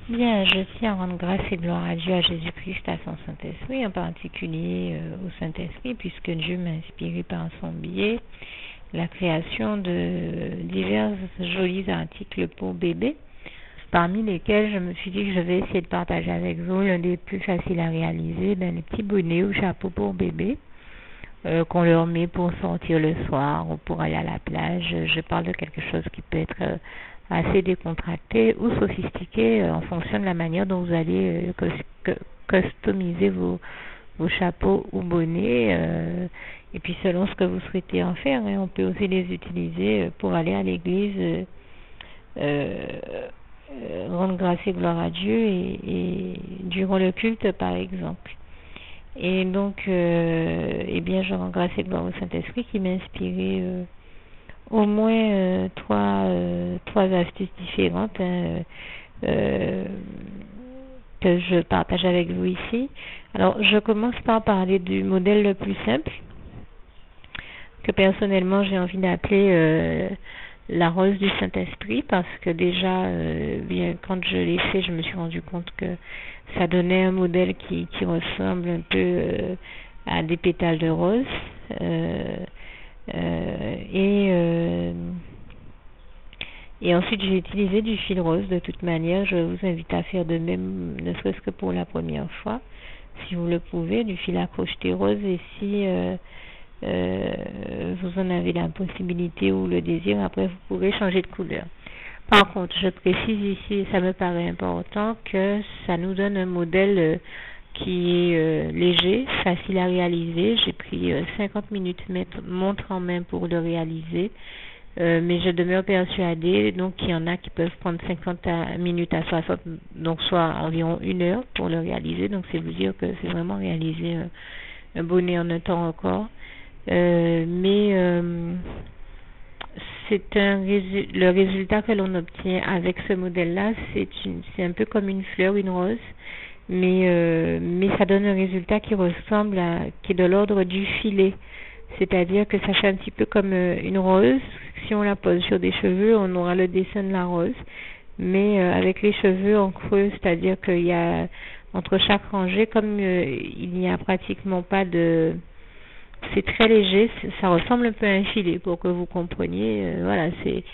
Bien, je tiens à rendre grâce et gloire à Dieu, à Jésus-Christ, à son Saint-Esprit, en particulier au Saint-Esprit, puisque Dieu m'a inspiré par son biais la création de divers jolis articles pour bébés, parmi lesquels je me suis dit que je vais essayer de partager avec vous l'un des plus faciles à réaliser, les petits bonnets ou chapeaux pour bébés qu'on leur met pour sortir le soir ou pour aller à la plage. Je parle de quelque chose qui peut être assez décontracté ou sophistiqué en fonction de la manière dont vous allez customiser vos chapeaux ou bonnets et puis selon ce que vous souhaitez en faire, on peut aussi les utiliser pour aller à l'église, rendre grâce et gloire à Dieu et durant le culte par exemple. Et donc, eh bien, je rends grâce et gloire au Saint-Esprit qui m'a inspiré au moins trois astuces différentes que je partage avec vous ici. Alors, je commence par parler du modèle le plus simple, que personnellement j'ai envie d'appeler la rose du Saint-Esprit, parce que déjà, bien, quand je l'ai fait, je me suis rendu compte que ça donnait un modèle qui ressemble un peu à des pétales de rose. Et ensuite, j'ai utilisé du fil rose. De toute manière, je vous invite à faire de même, ne serait-ce que pour la première fois, si vous le pouvez, du fil à crocheter rose. Et si vous en avez la possibilité ou le désir, après vous pourrez changer de couleur. Par contre, je précise ici, ça me paraît important, que ça nous donne un modèle qui est léger, facile à réaliser. J'ai pris 50 minutes montre en main pour le réaliser, mais je demeure persuadée donc qu'il y en a qui peuvent prendre 50 minutes à 60, donc soit environ 1 heure pour le réaliser. Donc c'est vous dire que c'est vraiment réaliser un bonnet en un temps record. Le résultat que l'on obtient avec ce modèle-là, c'est un peu comme une fleur, une rose, mais ça donne un résultat qui est de l'ordre du filet. C'est-à-dire que ça fait un petit peu comme une rose. Si on la pose sur des cheveux, on aura le dessin de la rose. Mais avec les cheveux en creux, c'est-à-dire qu'il y a entre chaque rangée, comme il n'y a pratiquement pas de... C'est très léger, ça ressemble un peu à un filet pour que vous compreniez. Voilà, c'est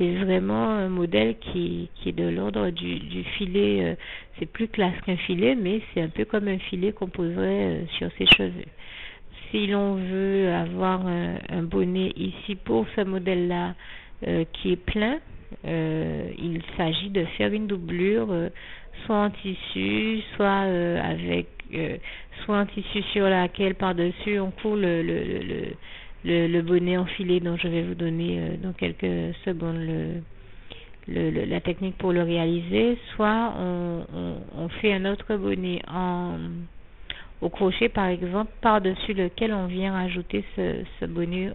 vraiment un modèle qui est de l'ordre du filet. C'est plus classe qu'un filet, mais c'est un peu comme un filet qu'on poserait sur ses cheveux. Si l'on veut avoir un bonnet ici pour ce modèle-là qui est plein, il s'agit de faire une doublure, soit en tissu, soit soit en tissu sur laquelle par-dessus on court le bonnet enfilé, dont je vais vous donner dans quelques secondes la technique pour le réaliser, soit on fait un autre bonnet au crochet par exemple, par-dessus lequel on vient rajouter ce bonnet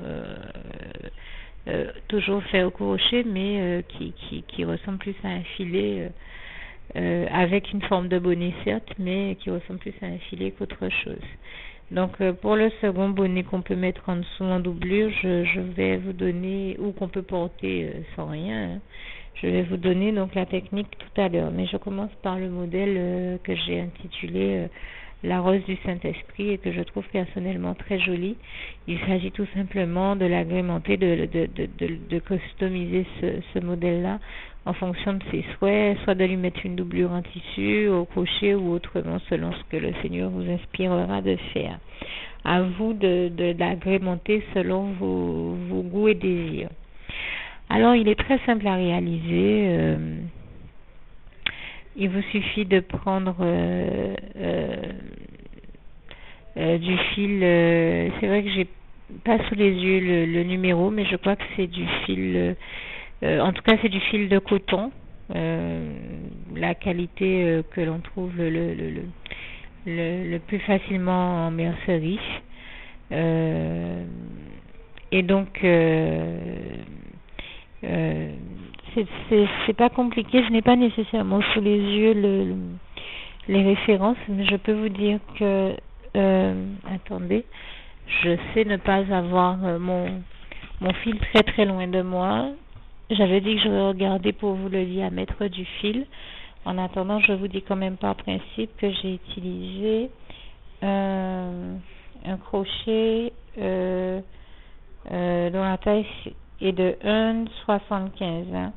toujours fait au crochet, mais qui ressemble plus à un filet, avec une forme de bonnet certes, mais qui ressemble plus à un filet qu'autre chose. Donc pour le second bonnet qu'on peut mettre en dessous en doublure, je vais vous donner, ou qu'on peut porter sans rien, je vais vous donner donc la technique tout à l'heure. Mais je commence par le modèle que j'ai intitulé la rose du Saint-Esprit, et que je trouve personnellement très jolie. Il s'agit tout simplement de l'agrémenter, de customiser ce modèle-là en fonction de ses souhaits, soit de lui mettre une doublure en tissu, au crochet ou autrement, selon ce que le Seigneur vous inspirera de faire. À vous de l'agrémenter selon vos goûts et désirs. Alors, il est très simple à réaliser. Il vous suffit de prendre du fil. C'est vrai que j'ai pas sous les yeux le numéro, mais je crois que c'est du fil. En tout cas, c'est du fil de coton. La qualité que l'on trouve le plus facilement en mercerie. Et donc, c'est pas compliqué. Je n'ai pas nécessairement sous les yeux les références, mais je peux vous dire que attendez, je sais ne pas avoir mon fil très très loin de moi. J'avais dit que je regardais pour vous le diamètre du fil. En attendant, je vous dis quand même par principe que j'ai utilisé un crochet dont la taille est de 1,75 hein.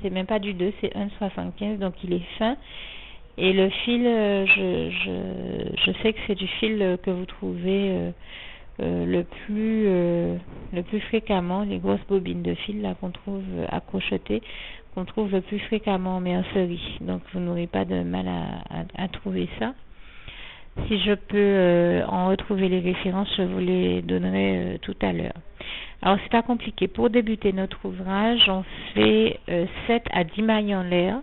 C'est même pas du 2, c'est 1,75, donc il est fin. Et le fil, je sais que c'est du fil que vous trouvez le plus fréquemment, les grosses bobines de fil là qu'on trouve à crocheter, qu'on trouve le plus fréquemment en mercerie. Donc vous n'aurez pas de mal à trouver ça. Si je peux en retrouver les références, je vous les donnerai tout à l'heure. Alors c'est pas compliqué. Pour débuter notre ouvrage, on fait 7 à 10 mailles en l'air.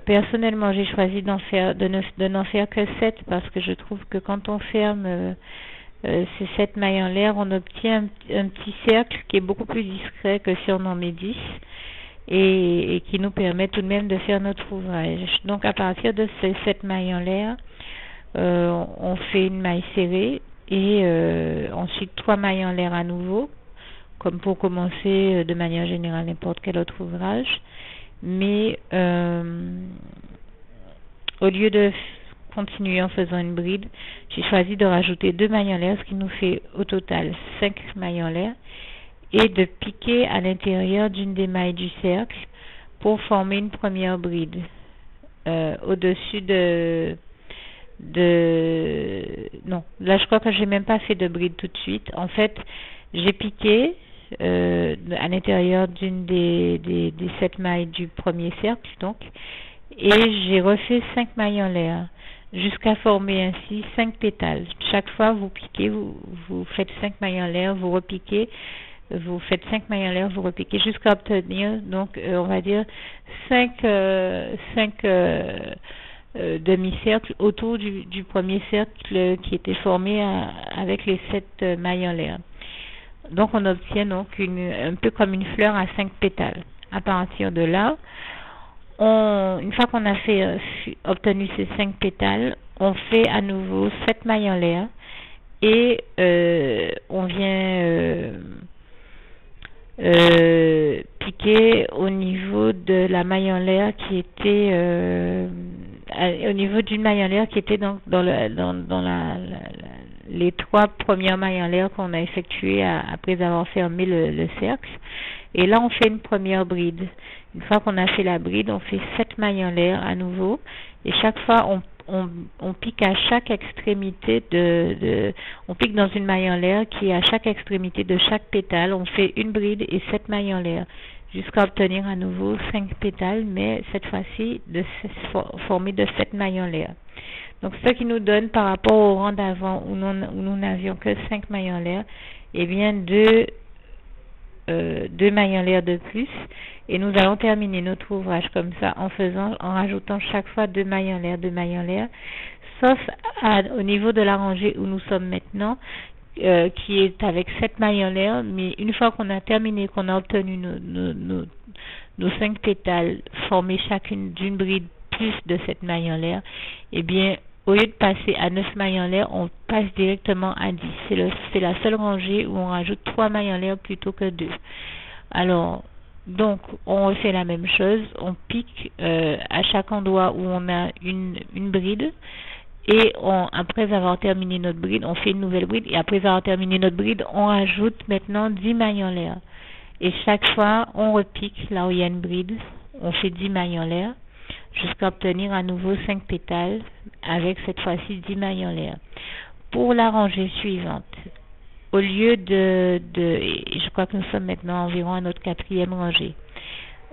Personnellement, j'ai choisi de n'en faire que 7 parce que je trouve que quand on ferme ces 7 mailles en l'air, on obtient un petit cercle qui est beaucoup plus discret que si on en met 10 et qui nous permet tout de même de faire notre ouvrage. Donc à partir de ces 7 mailles en l'air, on fait une maille serrée et ensuite 3 mailles en l'air à nouveau, comme pour commencer de manière générale n'importe quel autre ouvrage. Mais au lieu de continuer en faisant une bride, j'ai choisi de rajouter 2 mailles en l'air, ce qui nous fait au total 5 mailles en l'air, et de piquer à l'intérieur d'une des mailles du cercle pour former une première bride au-dessus non, là je crois que j'ai même pas fait de bride tout de suite. En fait, j'ai piqué à l'intérieur d'une des 7 mailles du premier cercle, donc, et j'ai refait 5 mailles en l'air jusqu'à former ainsi 5 pétales. Chaque fois vous piquez, vous faites 5 mailles en l'air, vous repiquez, vous faites 5 mailles en l'air, vous repiquez jusqu'à obtenir, donc on va dire 5 demi-cercles autour du premier cercle qui était formé avec les 7 mailles en l'air. Donc on obtient donc un peu comme une fleur à 5 pétales. À partir de là, une fois qu'on a obtenu ces 5 pétales, on fait à nouveau 7 mailles en l'air et on vient piquer au niveau de la maille en l'air qui était au niveau d'une maille en l'air qui était donc dans les 3 premières mailles en l'air qu'on a effectuées après avoir fermé le cercle. Et là on fait une première bride. Une fois qu'on a fait la bride, on fait 7 mailles en l'air à nouveau, et chaque fois on pique à chaque extrémité on pique dans une maille en l'air qui est à chaque extrémité de chaque pétale. On fait une bride et 7 mailles en l'air jusqu'à obtenir à nouveau 5 pétales, mais cette fois-ci formés de 7 mailles en l'air. Donc ce qui nous donne par rapport au rang d'avant où nous n'avions que 5 mailles en l'air, et bien 2 mailles en l'air de plus, et nous allons terminer notre ouvrage comme ça en rajoutant chaque fois 2 mailles en l'air, sauf au niveau de la rangée où nous sommes maintenant, qui est avec 7 mailles en l'air. Mais une fois qu'on a terminé, qu'on a obtenu nos 5 pétales formés chacune d'une bride plus de 7 mailles en l'air, et bien au lieu de passer à 9 mailles en l'air, on passe directement à 10. C'est la seule rangée où on rajoute 3 mailles en l'air plutôt que 2. Alors, donc, on refait la même chose. On pique à chaque endroit où on a une bride. Et après avoir terminé notre bride, on fait une nouvelle bride. Et après avoir terminé notre bride, on rajoute maintenant 10 mailles en l'air. Et chaque fois, on repique là où il y a une bride. On fait 10 mailles en l'air jusqu'à obtenir à nouveau 5 pétales avec cette fois-ci 10 mailles en l'air. Pour la rangée suivante, au lieu je crois que nous sommes maintenant environ à notre 4e rangée,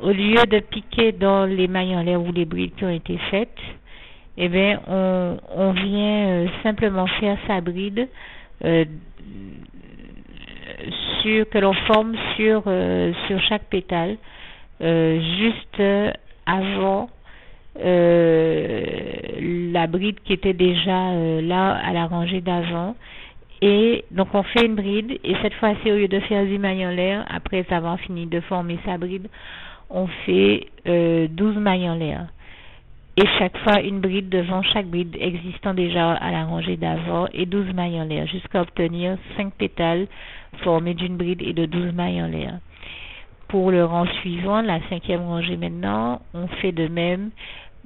au lieu de piquer dans les mailles en l'air ou les brides qui ont été faites, eh bien on vient simplement faire sa bride que l'on forme sur chaque pétale juste avant la bride qui était déjà là à la rangée d'avant. Et donc on fait une bride, et cette fois-ci, au lieu de faire 10 mailles en l'air, après avoir fini de former sa bride, on fait 12 mailles en l'air. Et chaque fois une bride devant chaque bride existant déjà à la rangée d'avant, et 12 mailles en l'air jusqu'à obtenir 5 pétales formé d'une bride et de 12 mailles en l'air. Pour le rang suivant, la 5e rangée maintenant, on fait de même,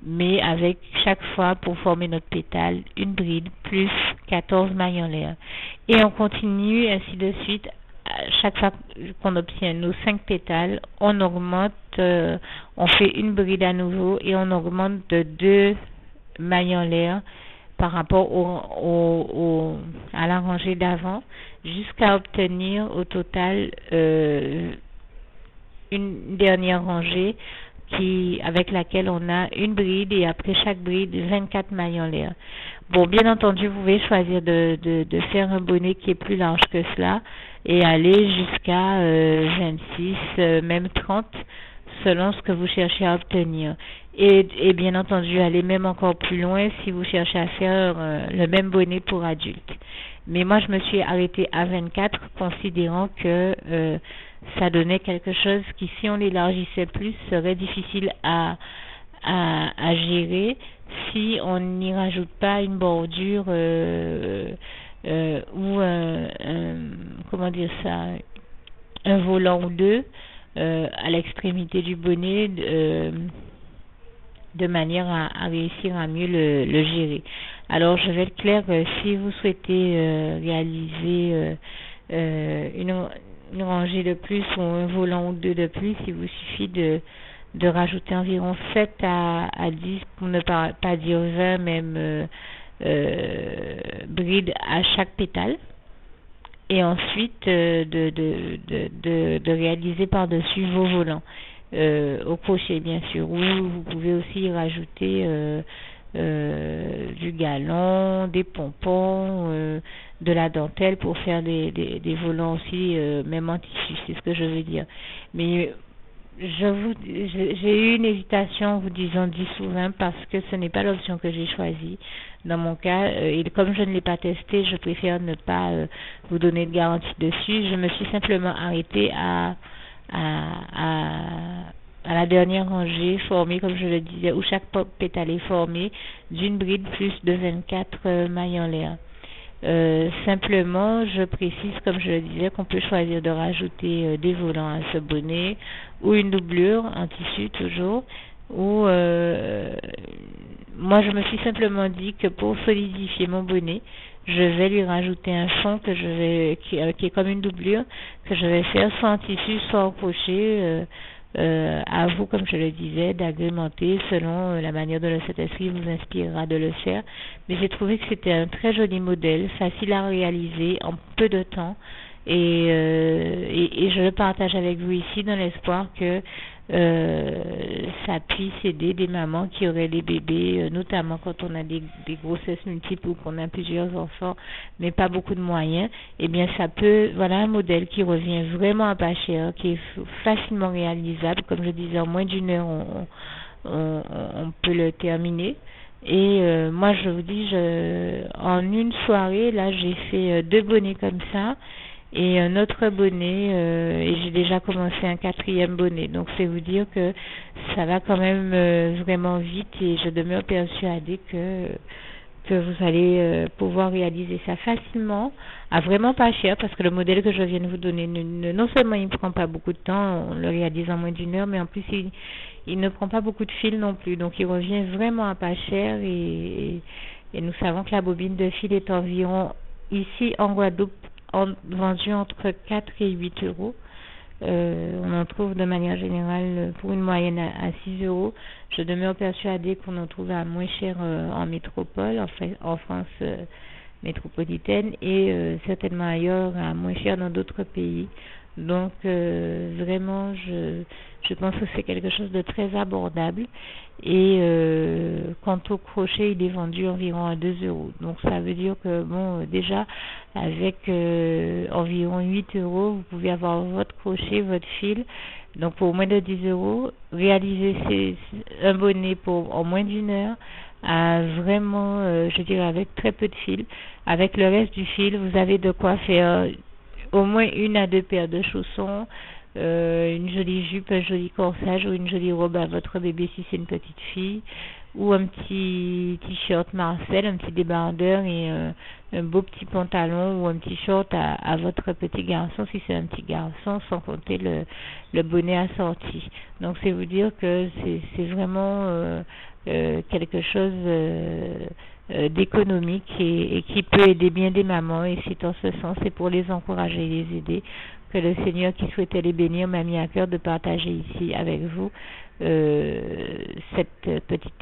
mais avec chaque fois pour former notre pétale, une bride plus 14 mailles en l'air. Et on continue ainsi de suite. Chaque fois qu'on obtient nos 5 pétales, on augmente, on fait une bride à nouveau et on augmente de 2 mailles en l'air par rapport à la rangée d'avant, jusqu'à obtenir au total une dernière rangée avec laquelle on a une bride et après chaque bride 24 mailles en l'air. Bon, bien entendu, vous pouvez choisir de faire un bonnet qui est plus large que cela et aller jusqu'à 26, même 30, selon ce que vous cherchez à obtenir. Et bien entendu, aller même encore plus loin si vous cherchez à faire le même bonnet pour adultes. Mais moi, je me suis arrêtée à 24, considérant que ça donnait quelque chose qui, si on l'élargissait plus, serait difficile à gérer si on n'y rajoute pas une bordure ou comment dire ça, un volant ou deux à l'extrémité du bonnet de manière à réussir à mieux le gérer. Alors je vais être claire, si vous souhaitez réaliser une rangée de plus ou un volant ou deux de plus, il vous suffit de rajouter environ 7 à 10, pour ne pas dire 20 même, brides à chaque pétale. Et ensuite de réaliser par-dessus vos volants au crochet, bien sûr. Ou vous pouvez aussi rajouter du galon, des pompons, de la dentelle pour faire des volants aussi, même en tissu, c'est ce que je veux dire. Mais j'ai eu une hésitation en vous disant 10 ou 20 parce que ce n'est pas l'option que j'ai choisie. Dans mon cas, et comme je ne l'ai pas testé, je préfère ne pas vous donner de garantie dessus. Je me suis simplement arrêtée à la dernière rangée formée, comme je le disais, où chaque pétale est formé d'une bride plus de 24 mailles en l'air. Simplement, je précise, comme je le disais, qu'on peut choisir de rajouter des volants à ce bonnet ou une doublure en tissu toujours. Ou moi, je me suis simplement dit que pour solidifier mon bonnet, je vais lui rajouter un fond que qui est comme une doublure, que je vais faire soit en tissu, soit en crochet. À vous, comme je le disais, d'agrémenter selon la manière dont le Saint-Esprit vous inspirera de le faire. Mais j'ai trouvé que c'était un très joli modèle, facile à réaliser en peu de temps. Et je le partage avec vous ici dans l'espoir que ça puisse aider des mamans qui auraient des bébés, notamment quand on a des grossesses multiples ou qu'on a plusieurs enfants, mais pas beaucoup de moyens. Eh bien, ça peut, voilà un modèle qui revient vraiment à pas cher, qui est facilement réalisable. Comme je disais, en moins d'une heure, on peut le terminer. Et moi, je vous dis, en une soirée, là, j'ai fait 2 bonnets comme ça. Et un autre bonnet, et j'ai déjà commencé un 4e bonnet. Donc c'est vous dire que ça va quand même vraiment vite et je demeure persuadée que vous allez pouvoir réaliser ça facilement, à vraiment pas cher, parce que le modèle que je viens de vous donner, non seulement il ne prend pas beaucoup de temps, on le réalise en moins d'une heure, mais en plus il ne prend pas beaucoup de fil non plus. Donc il revient vraiment à pas cher et nous savons que la bobine de fil est environ, ici en Guadeloupe, vendu entre 4 et 8 euros. On en trouve de manière générale pour une moyenne à 6 euros. Je demeure persuadée qu'on en trouve à moins cher en métropole, en France métropolitaine, et certainement ailleurs à moins cher dans d'autres pays. Donc vraiment, je pense que c'est quelque chose de très abordable. Et quant au crochet, il est vendu environ à 2 euros. Donc ça veut dire que bon, déjà avec environ 8 euros, vous pouvez avoir votre crochet, votre fil. Donc pour moins de 10 euros, réaliser un bonnet en moins d'une heure, à vraiment, je dirais avec très peu de fil. Avec le reste du fil, vous avez de quoi faire au moins 1 à 2 paires de chaussons, une jolie jupe, un joli corsage ou une jolie robe à votre bébé si c'est une petite fille, ou un petit t-shirt Marcel, un petit débardeur et un beau petit pantalon ou un petit short à votre petit garçon si c'est un petit garçon, sans compter le bonnet assorti. Donc c'est vous dire que c'est vraiment quelque chose d'économique et qui peut aider bien des mamans, et c'est en ce sens, c'est pour les encourager et les aider que le Seigneur qui souhaitait les bénir m'a mis à cœur de partager ici avec vous cette petite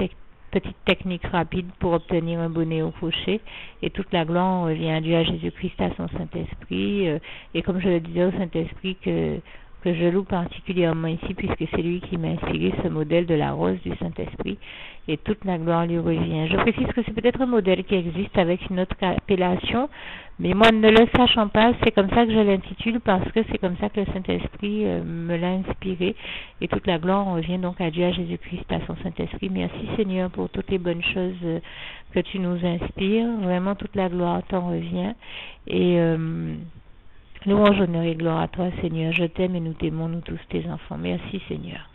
technique rapide pour obtenir un bonnet au crochet. Et toute la gloire revient à Dieu, à Jésus-Christ, à son Saint-Esprit, et comme je le disais au Saint-Esprit que je loue particulièrement ici, puisque c'est lui qui m'a inspiré ce modèle de la rose du Saint-Esprit, et toute la gloire lui revient. Je précise que c'est peut-être un modèle qui existe avec une autre appellation, mais moi, ne le sachant pas, c'est comme ça que je l'intitule, parce que c'est comme ça que le Saint-Esprit me l'a inspiré, et toute la gloire revient donc à Dieu, à Jésus-Christ, à son Saint-Esprit. Merci Seigneur pour toutes les bonnes choses que tu nous inspires, vraiment toute la gloire t'en revient, et louange, honneur et gloire à toi, Seigneur. Je t'aime et nous t'aimons, nous tous tes enfants. Merci, Seigneur.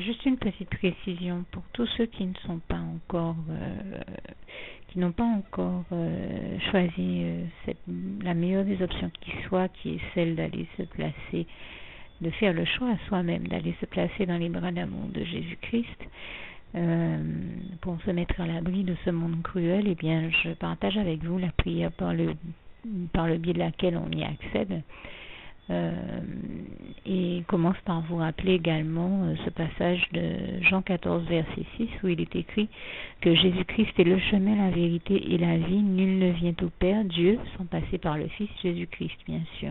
Juste une petite précision pour tous ceux qui ne sont pas encore, qui n'ont pas encore choisi la meilleure des options qui soit, qui est celle d'aller se placer, de faire le choix à soi-même, d'aller se placer dans les bras d'amour de Jésus-Christ. Pour se mettre à l'abri de ce monde cruel, eh bien, je partage avec vous la prière par le biais de laquelle on y accède. Et commence par vous rappeler également ce passage de Jean 14, verset 6, où il est écrit que Jésus-Christ est le chemin, la vérité et la vie. Nul ne vient au Père, Dieu, sans passer par le Fils Jésus-Christ, bien sûr.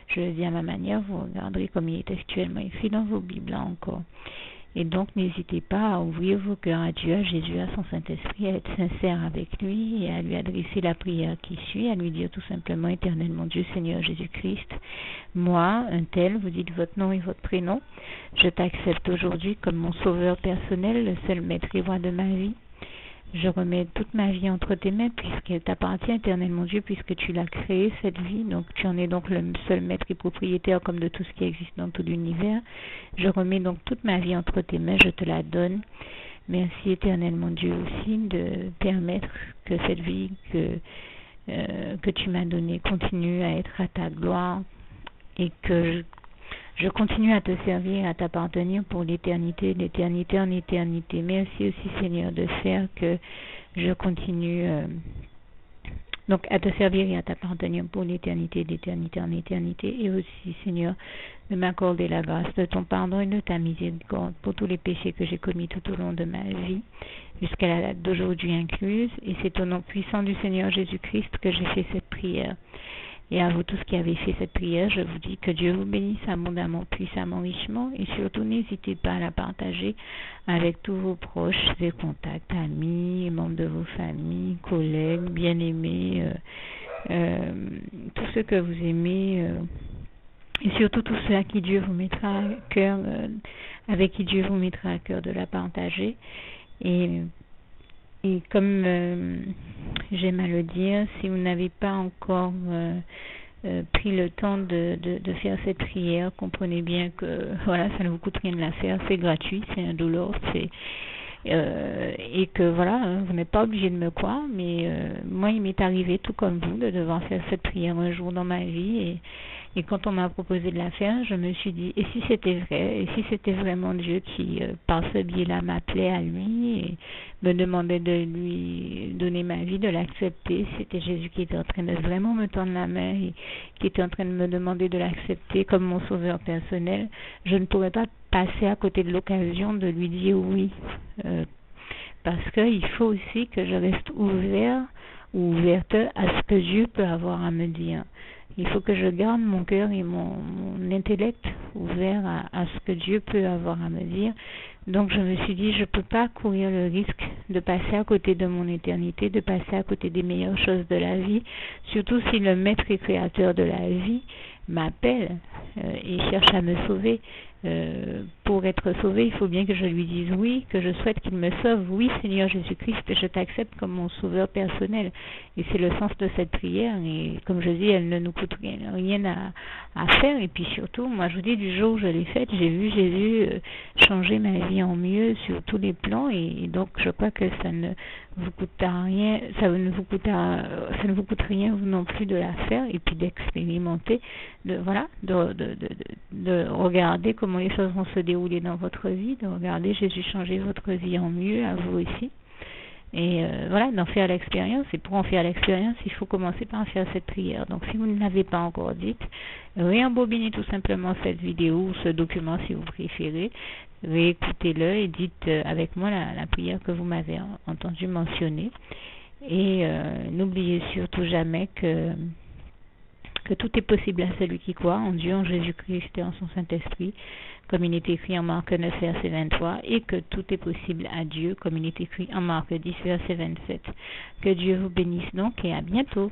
Je le dis à ma manière, vous regarderez comme il est actuellement écrit dans vos Bibles là encore. Et donc, n'hésitez pas à ouvrir vos cœurs à Dieu, à Jésus, à son Saint-Esprit, à être sincère avec lui et à lui adresser la prière qui suit, à lui dire tout simplement, éternellement Dieu, Seigneur Jésus-Christ, moi, un tel, vous dites votre nom et votre prénom, je t'accepte aujourd'hui comme mon sauveur personnel, le seul maître et roi de ma vie. Je remets toute ma vie entre tes mains puisqu'elle t'appartient éternellement Dieu, puisque tu l'as créée cette vie, donc tu en es donc le seul maître et propriétaire comme de tout ce qui existe dans tout l'univers. Je remets donc toute ma vie entre tes mains, je te la donne. Merci éternellement Dieu aussi de permettre que cette vie que tu m'as donnée continue à être à ta gloire et que je continue à te servir, à t'appartenir pour l'éternité, d'éternité en éternité. Merci aussi Seigneur de faire que je continue donc à te servir et à t'appartenir pour l'éternité, d'éternité en éternité. Et aussi Seigneur de m'accorder la grâce de ton pardon et de ta miséricorde pour tous les péchés que j'ai commis tout au long de ma vie, jusqu'à la date d'aujourd'hui incluse. Et c'est au nom puissant du Seigneur Jésus-Christ que j'ai fait cette prière. Et à vous tous qui avez fait cette prière, je vous dis que Dieu vous bénisse abondamment, puissamment, richement, et surtout n'hésitez pas à la partager avec tous vos proches et contacts, amis, membres de vos familles, collègues, bien-aimés, tous ceux que vous aimez, et surtout tous ceux à qui Dieu vous mettra à cœur, avec qui Dieu vous mettra à cœur de la partager. Et comme j'aime à le dire, si vous n'avez pas encore pris le temps de faire cette prière, comprenez bien que voilà, ça ne vous coûte rien de la faire, c'est gratuit, c'est indolore, et que voilà, vous n'êtes pas obligé de me croire, mais moi il m'est arrivé tout comme vous de devoir faire cette prière un jour dans ma vie, et quand on m'a proposé de la faire, je me suis dit, et si c'était vrai, et si c'était vraiment Dieu qui, par ce biais-là, m'appelait à lui et me demandait de lui donner ma vie, de l'accepter, c'était Jésus qui était en train de vraiment me tendre la main et qui était en train de me demander de l'accepter comme mon sauveur personnel, je ne pourrais pas passer à côté de l'occasion de lui dire oui, parce qu'il faut aussi que je reste ouvert ou ouverte à ce que Dieu peut avoir à me dire. Il faut que je garde mon cœur et mon intellect ouverts à ce que Dieu peut avoir à me dire. Donc je me suis dit, je ne peux pas courir le risque de passer à côté de mon éternité, de passer à côté des meilleures choses de la vie, surtout si le maître et créateur de la vie m'appelle et cherche à me sauver. pour être sauvé, il faut bien que je lui dise oui, que je souhaite qu'il me sauve. Oui, Seigneur Jésus-Christ, je t'accepte comme mon sauveur personnel. Et c'est le sens de cette prière. Et comme je dis, elle ne nous coûte rien à faire. Et puis surtout, moi je vous dis, du jour où je l'ai faite, j'ai vu Jésus changer ma vie en mieux sur tous les plans. Et donc je crois que ça ne vous coûtera rien, ça ne vous coûte rien vous non plus de la faire et puis d'expérimenter, de regarder comment les choses vont se dérouler dans votre vie, de regarder Jésus changer votre vie en mieux, à vous aussi. Et d'en faire l'expérience. Et pour en faire l'expérience, il faut commencer par faire cette prière. Donc si vous ne l'avez pas encore dite, réembobinez tout simplement cette vidéo ou ce document si vous préférez. Réécoutez-le et dites avec moi la prière que vous m'avez entendu mentionner. Et n'oubliez surtout jamais que tout est possible à celui qui croit en Dieu, en Jésus-Christ et en son Saint-Esprit, comme il est écrit en Marc 9, verset 23, et que tout est possible à Dieu, comme il est écrit en Marc 10, verset 27. Que Dieu vous bénisse donc et à bientôt.